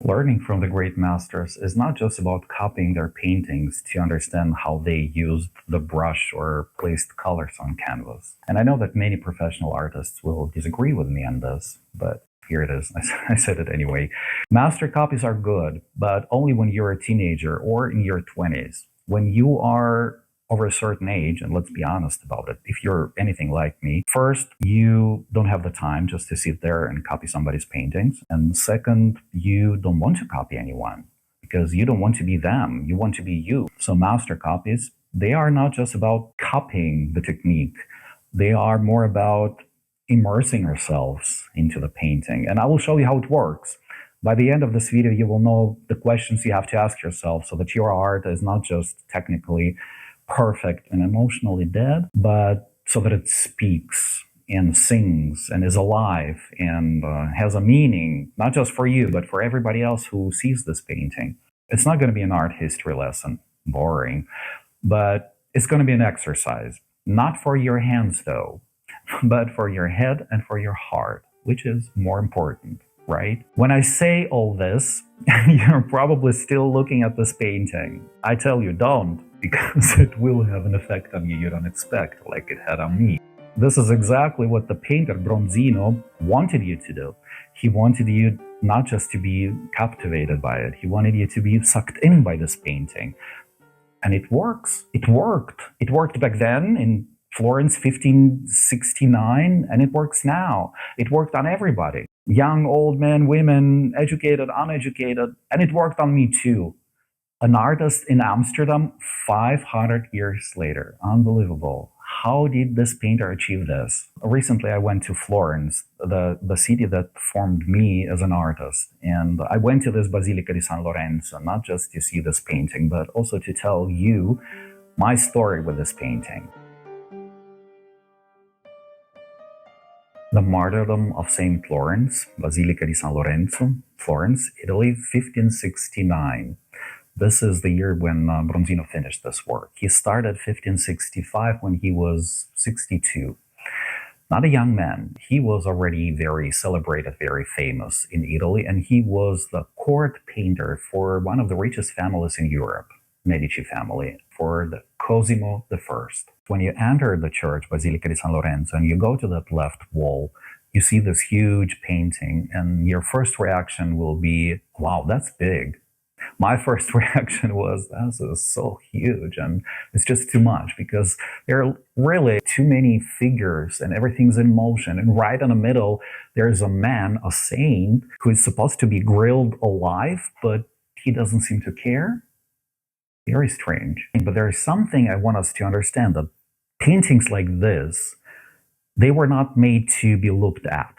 Learning from the great masters is not just about copying their paintings to understand how they used the brush or placed colors on canvas. And I know that many professional artists will disagree with me on this, but here it is. I said it anyway. Master copies are good, but only when you're a teenager or in your 20s. When you are over a certain age, and let's be honest about it, if you're anything like me, first, you don't have the time just to sit there and copy somebody's paintings. And second, you don't want to copy anyone because you don't want to be them. You want to be you. So master copies, they are not just about copying the technique. They are more about immersing ourselves into the painting. And I will show you how it works. By the end of this video, you will know the questions you have to ask yourself so that your art is not just technically perfect and emotionally dead, but so that it speaks and sings and is alive and has a meaning, not just for you, but for everybody else who sees this painting. It's not going to be an art history lesson, boring, but it's going to be an exercise, not for your hands though, but for your head and for your heart, which is more important, right? When I say all this, you're probably still looking at this painting. I tell you, don't, because it will have an effect on you don't expect, like it had on me. This is exactly what the painter Bronzino wanted you to do. He wanted you not just to be captivated by it, he wanted you to be sucked in by this painting. And it works. It worked. It worked back then in Florence 1569, and it works now. It worked on everybody. Young, old men, women, educated, uneducated, and it worked on me too. An artist in Amsterdam 500 years later. Unbelievable. How did this painter achieve this? Recently, I went to Florence, the city that formed me as an artist. And I went to this Basilica di San Lorenzo, not just to see this painting, but also to tell you my story with this painting. The Martyrdom of St. Florence, Basilica di San Lorenzo, Florence, Italy, 1569. This is the year when Bronzino finished this work. He started 1565 when he was 62. Not a young man. He was already very celebrated, very famous in Italy, and he was the court painter for one of the richest families in Europe, Medici family, for the Cosimo I. When you enter the church, Basilica di San Lorenzo, and you go to that left wall, you see this huge painting, and your first reaction will be, wow, that's big. My first reaction was, this is so huge, and it's just too much, because there are really too many figures and everything's in motion. And right in the middle, there's a man, a saint, who is supposed to be grilled alive, but he doesn't seem to care. Very strange. But there is something I want us to understand, that paintings like this, they were not made to be looked at.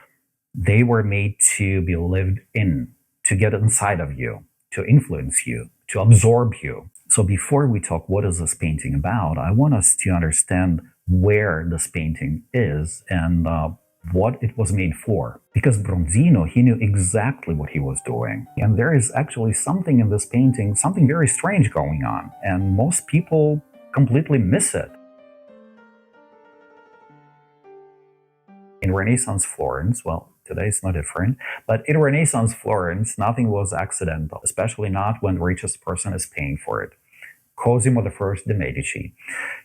They were made to be lived in, to get inside of you, to influence you, to absorb you. So before we talk what is this painting about, I want us to understand where this painting is and what it was made for. Because Bronzino, he knew exactly what he was doing. And there is actually something in this painting, something very strange going on. And most people completely miss it. In Renaissance Florence, well, today it's no different, but in Renaissance Florence, nothing was accidental, especially not when the richest person is paying for it. Cosimo I de' Medici.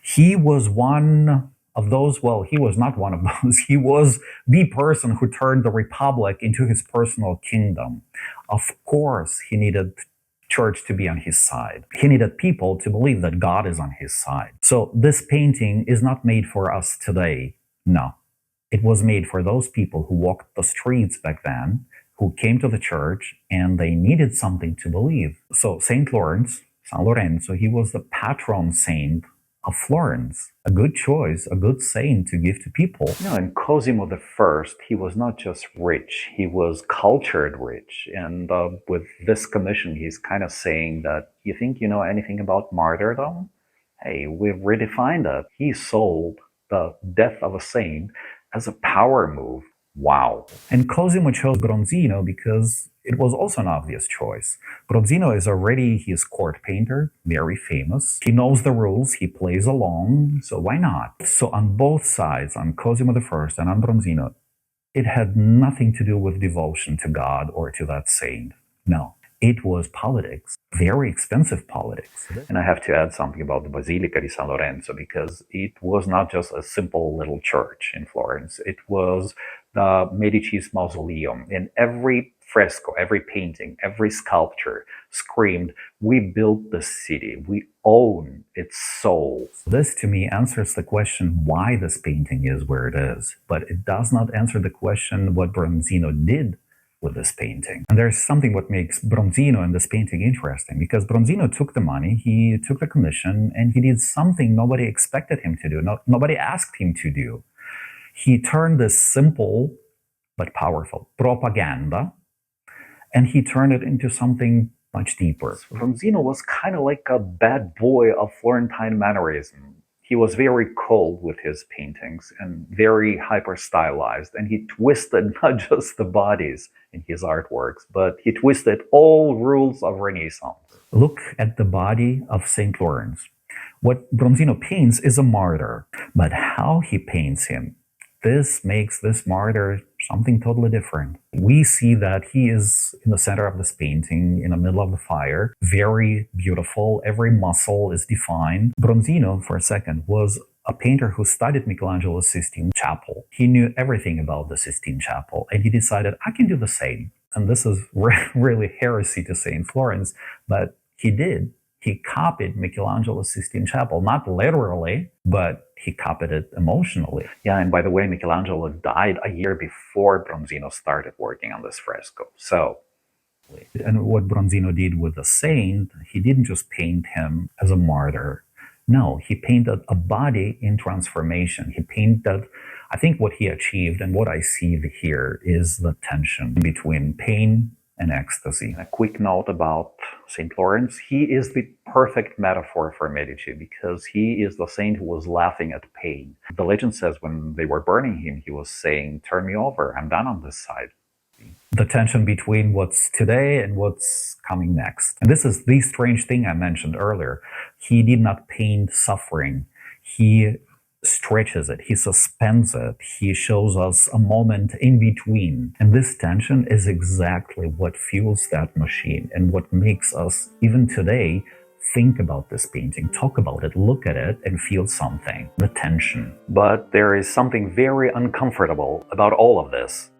He was one of those, well, he was not one of those, he was the person who turned the Republic into his personal kingdom. Of course, he needed church to be on his side. He needed people to believe that God is on his side. So this painting is not made for us today, no. It was made for those people who walked the streets back then, who came to the church, and they needed something to believe. So St. Lawrence, San Lorenzo, he was the patron saint of Florence. A good choice, a good saint to give to people. And Cosimo I, he was not just rich, he was cultured rich. And with this commission, he's kind of saying that, you think you know anything about martyrdom? Hey, we've redefined it. He sold the death of a saint as a power move. Wow. And Cosimo chose Bronzino because it was also an obvious choice. Bronzino is already his court painter, very famous. He knows the rules, he plays along, so why not? So on both sides, on Cosimo I and on Bronzino, it had nothing to do with devotion to God or to that saint. No. It was politics, very expensive politics. And I have to add something about the Basilica di San Lorenzo, because it was not just a simple little church in Florence. It was the Medici's mausoleum. In every fresco, every painting, every sculpture screamed, "We built the city. We own its soul." This, to me, answers the question why this painting is where it is, but it does not answer the question what Bronzino did with this painting. And there's something what makes Bronzino and this painting interesting, because Bronzino took the money, he took the commission, and he did something nobody expected him to do, nobody asked him to do. He turned this simple but powerful propaganda, and he turned it into something much deeper. Bronzino was kind of like a bad boy of Florentine mannerism. He was very cold with his paintings and very hyper-stylized, and he twisted not just the bodies in his artworks, but he twisted all rules of Renaissance. Look at the body of St. Florence. What Bronzino paints is a martyr, but how he paints him, this makes this martyr something totally different. We see that he is in the center of this painting, in the middle of the fire, very beautiful, every muscle is defined. Bronzino, for a second, was a painter who studied Michelangelo's Sistine Chapel. He knew everything about the Sistine Chapel, and he decided, I can do the same. And this is really heresy to say in Florence, but he did. He copied Michelangelo's Sistine Chapel, not literally, but he copied it emotionally. Yeah, and by the way, Michelangelo died a year before Bronzino started working on this fresco. And what Bronzino did with the saint, he didn't just paint him as a martyr. No, he painted a body in transformation. He painted, I think what he achieved and what I see here is the tension between pain and ecstasy. A quick note about St. Florence. He is the perfect metaphor for Medici, because he is the saint who was laughing at pain. The legend says when they were burning him, he was saying, "Turn me over, I'm done on this side." The tension between what's today and what's coming next. And this is the strange thing I mentioned earlier. He did not paint suffering. He stretches it, he suspends it, he shows us a moment in between. And this tension is exactly what fuels that machine and what makes us, even today, think about this painting, talk about it, look at it, and feel something, the tension. But there is something very uncomfortable about all of this.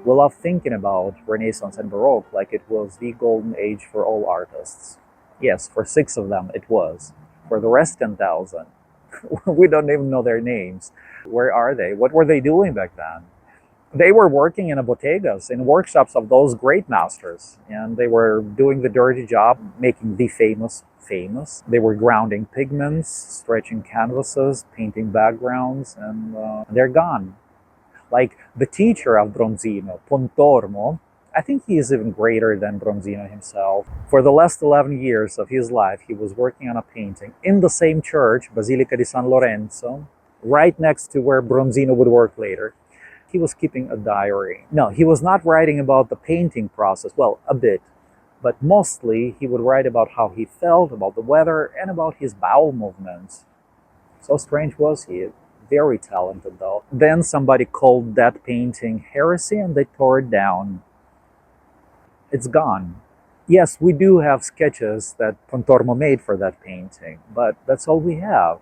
We love thinking about Renaissance and Baroque like it was the golden age for all artists. Yes, for 6 of them it was. For the rest 10,000, we don't even know their names. Where are they? What were they doing back then? They were working in bottegas, in workshops of those great masters, and they were doing the dirty job, making the famous famous. They were grounding pigments, stretching canvases, painting backgrounds, and they're gone. Like the teacher of Bronzino, Pontormo, I think he is even greater than Bronzino himself. For the last 11 years of his life, he was working on a painting in the same church, Basilica di San Lorenzo, right next to where Bronzino would work later. He was keeping a diary. No, he was not writing about the painting process, well, a bit, but mostly he would write about how he felt, about the weather, and about his bowel movements. So strange was he. Very talented, though. Then somebody called that painting heresy, and they tore it down. It's gone. Yes, we do have sketches that Pontormo made for that painting, but that's all we have.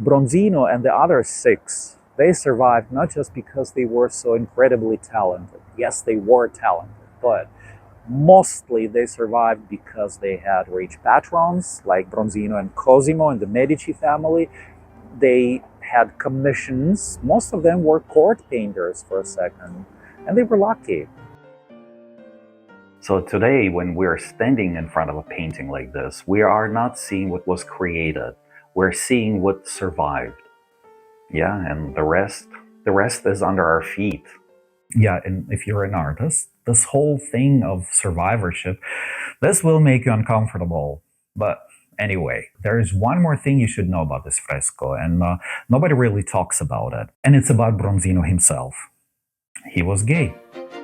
Bronzino and the other 6, they survived not just because they were so incredibly talented. Yes, they were talented, but mostly they survived because they had rich patrons like Bronzino and Cosimo and the Medici family. They had commissions. Most of them were court painters for a second, and they were lucky. So today, when we're standing in front of a painting like this, we are not seeing what was created. We're seeing what survived. Yeah, and the rest is under our feet. Yeah, and if you're an artist, this whole thing of survivorship, this will make you uncomfortable. But anyway, there is one more thing you should know about this fresco, and nobody really talks about it. And it's about Bronzino himself. He was gay.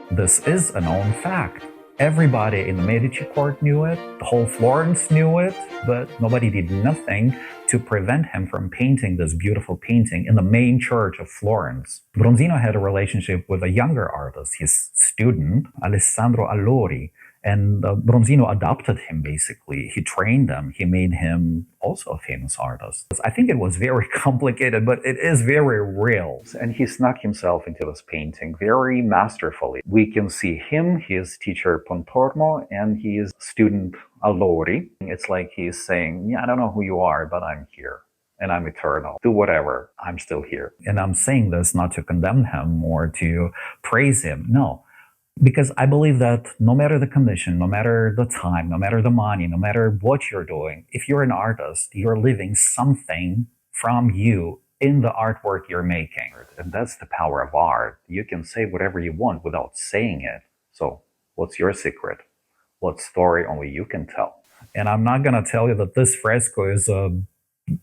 This is a known fact. Everybody in the Medici court knew it, the whole Florence knew it, but nobody did nothing to prevent him from painting this beautiful painting in the main church of Florence. Bronzino had a relationship with a younger artist, his student, Alessandro Allori, and Bronzino adopted him basically. He trained him, he made him also a famous artist. I think it was very complicated, but it is very real. And he snuck himself into this painting very masterfully. We can see him, his teacher Pontormo, and his student Allori. It's like he's saying, yeah, I don't know who you are, but I'm here. And I'm eternal. Do whatever, I'm still here. And I'm saying this not to condemn him or to praise him. No. Because I believe that no matter the condition, no matter the time, no matter the money, no matter what you're doing, if you're an artist, you're leaving something from you in the artwork you're making. And that's the power of art. You can say whatever you want without saying it. So what's your secret? What story only you can tell? And I'm not going to tell you that this fresco is a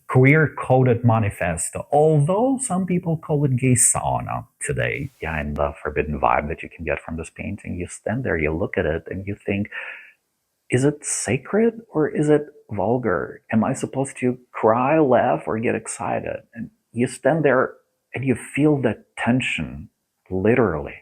queer-coded manifesto, although some people call it gay sauna today. Yeah, and the forbidden vibe that you can get from this painting, you stand there, you look at it, and you think, is it sacred or is it vulgar? Am I supposed to cry, laugh, or get excited? And you stand there and you feel that tension, literally.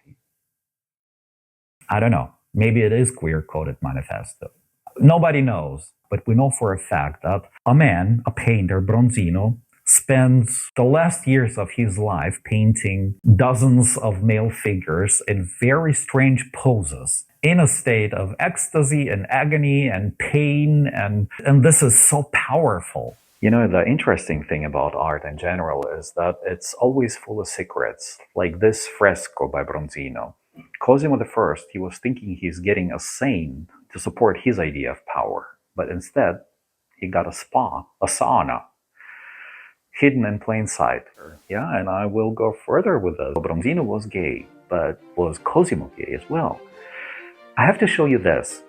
I don't know. Maybe it is queer-coded manifesto. Nobody knows, but we know for a fact that a man, a painter, Bronzino, spends the last years of his life painting dozens of male figures in very strange poses, in a state of ecstasy and agony and pain, and this is so powerful. You know, the interesting thing about art in general is that it's always full of secrets, like this fresco by Bronzino. Cosimo I, he was thinking he's getting a saint to support his idea of power, but instead, he got a spa, a sauna, hidden in plain sight. Yeah, and I will go further with this. Bronzino was gay, but was Cosimo gay as well? I have to show you this.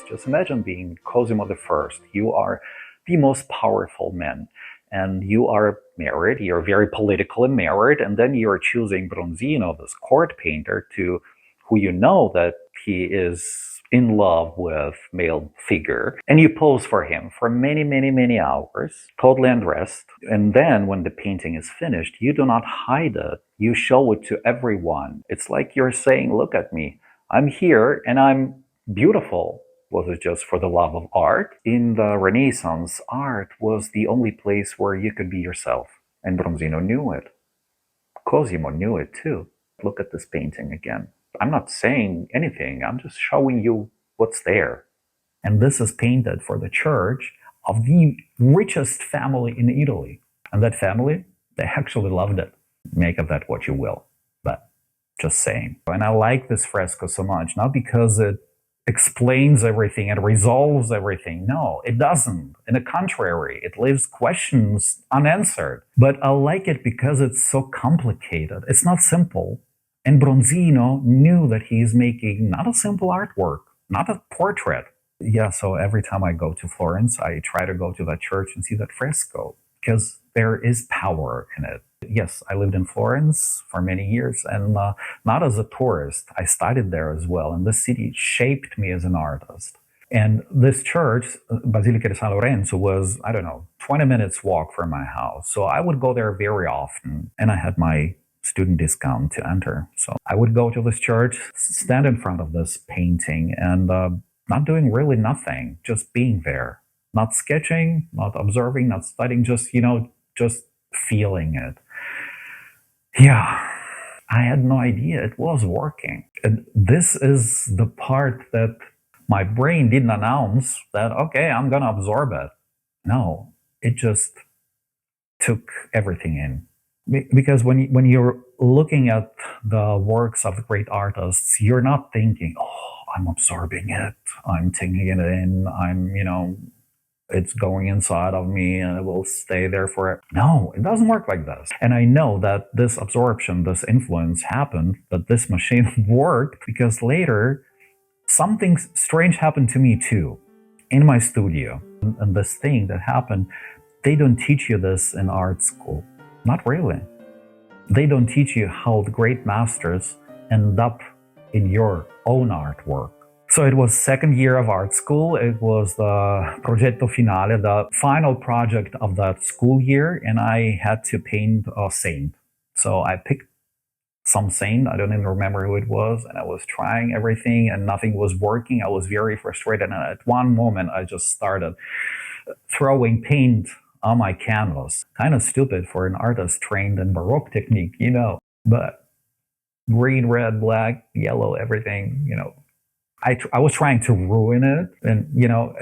Just imagine being Cosimo I. You are the most powerful man, and you are married, you're very politically married, and then you're choosing Bronzino, this court painter, to who you know that he is in love with male figure, and you pose for him for many, many, many hours, totally undressed. And then when the painting is finished, you do not hide it. You show it to everyone. It's like you're saying, look at me. I'm here and I'm beautiful. Was it just for the love of art? In the Renaissance, art was the only place where you could be yourself. And Bronzino knew it. Cosimo knew it too. Look at this painting again. I'm not saying anything, I'm just showing you what's there. And this is painted for the church of the richest family in Italy. And that family, they actually loved it. Make of that what you will, but just saying. And I like this fresco so much, not because it explains everything and resolves everything. No, it doesn't. In the contrary, it leaves questions unanswered. But I like it because it's so complicated. It's not simple. And Bronzino knew that he is making not a simple artwork, not a portrait. Yeah, so every time I go to Florence, I try to go to that church and see that fresco, because there is power in it. Yes, I lived in Florence for many years, and not as a tourist. I studied there as well, and this city shaped me as an artist. And this church, Basilica di San Lorenzo, was, I don't know, 20 minutes walk from my house. So I would go there very often, and I had my student discount to enter. So I would go to this church, stand in front of this painting, and not doing really nothing, just being there. Not sketching, not observing, not studying, just, just feeling it. Yeah, I had no idea it was working. And this is the part that my brain didn't announce that, okay, I'm going to absorb it. No, it just took everything in. Because when you're looking at the works of great artists, you're not thinking, oh, I'm absorbing it, I'm taking it in, it's going inside of me and it will stay there forever. No, it doesn't work like this. And I know that this absorption, this influence happened, that this machine worked, because later something strange happened to me too, in my studio. And this thing that happened, they don't teach you this in art school. Not really. They don't teach you how the great masters end up in your own artwork. So it was second year of art school. It was the progetto finale, the final project of that school year, and I had to paint a saint. So I picked some saint, I don't even remember who it was, and I was trying everything and nothing was working. I was very frustrated, and at one moment I just started throwing paint on my canvas. Kind of stupid for an artist trained in Baroque technique, but green, red, black, yellow, everything, I was trying to ruin it. And,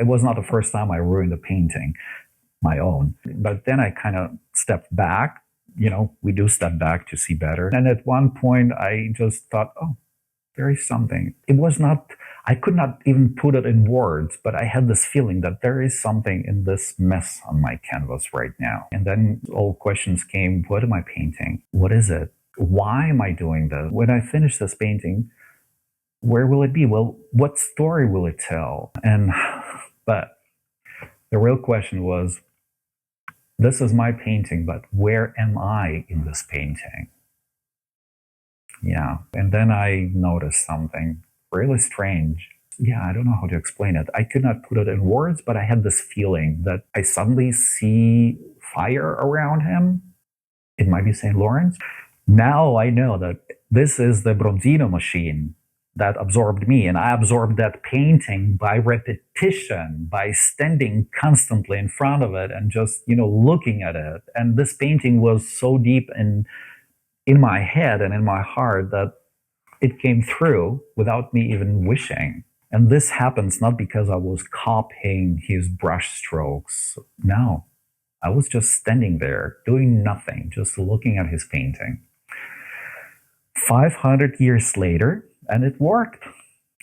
it was not the first time I ruined a painting, my own. But then I kind of stepped back. We do step back to see better. And at one point, I just thought, oh, there is something. It was not, I could not even put it in words, but I had this feeling that there is something in this mess on my canvas right now. And then all questions came, what am I painting? What is it? Why am I doing this? When I finish this painting, where will it be? Well, what story will it tell? But the real question was, this is my painting, but where am I in this painting? Yeah. And then I noticed something really strange. Yeah, I don't know how to explain it. I could not put it in words, but I had this feeling that I suddenly see fire around him. It might be St. Lawrence. Now I know that this is the Bronzino machine that absorbed me, and I absorbed that painting by repetition, by standing constantly in front of it and just, looking at it. And this painting was so deep in my head and in my heart that it came through without me even wishing. And this happens not because I was copying his brush strokes. No, I was just standing there doing nothing, just looking at his painting. 500 years later, and it worked.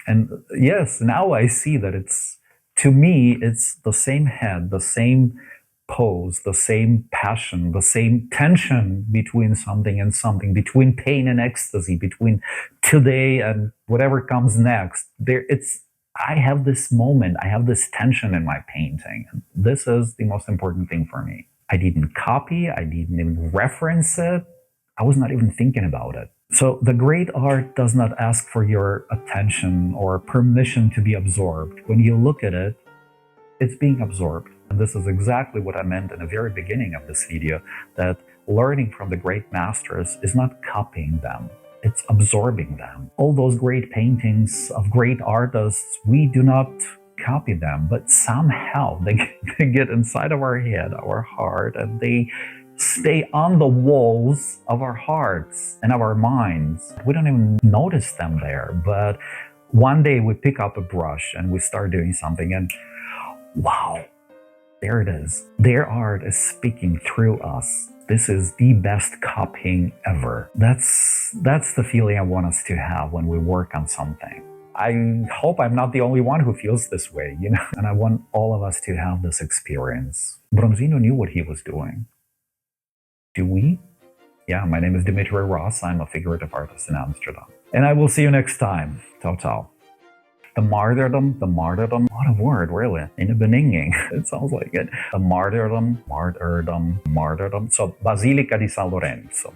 And yes, now I see that to me, it's the same head, the same pose, the same passion, the same tension between something and something, between pain and ecstasy, between today and whatever comes next. I have this moment, I have this tension in my painting. And this is the most important thing for me. I didn't copy, I didn't even reference it. I was not even thinking about it. So the great art does not ask for your attention or permission to be absorbed. When you look at it, it's being absorbed. And this is exactly what I meant in the very beginning of this video, that learning from the great masters is not copying them, it's absorbing them. All those great paintings of great artists, we do not copy them, but somehow they get inside of our head, our heart, and they stay on the walls of our hearts and of our minds. We don't even notice them there, but one day we pick up a brush and we start doing something and wow, there it is. Their art is speaking through us. This is the best copying ever. That's the feeling I want us to have when we work on something. I hope I'm not the only one who feels this way, and I want all of us to have this experience. Bronzino knew what he was doing. Do we? Yeah, my name is Dimitri Ross. I'm a figurative artist in Amsterdam. And I will see you next time. Ciao, ciao. The martyrdom, what a word, really. In the beninging, it sounds like it. The martyrdom. So, Basilica di San Lorenzo.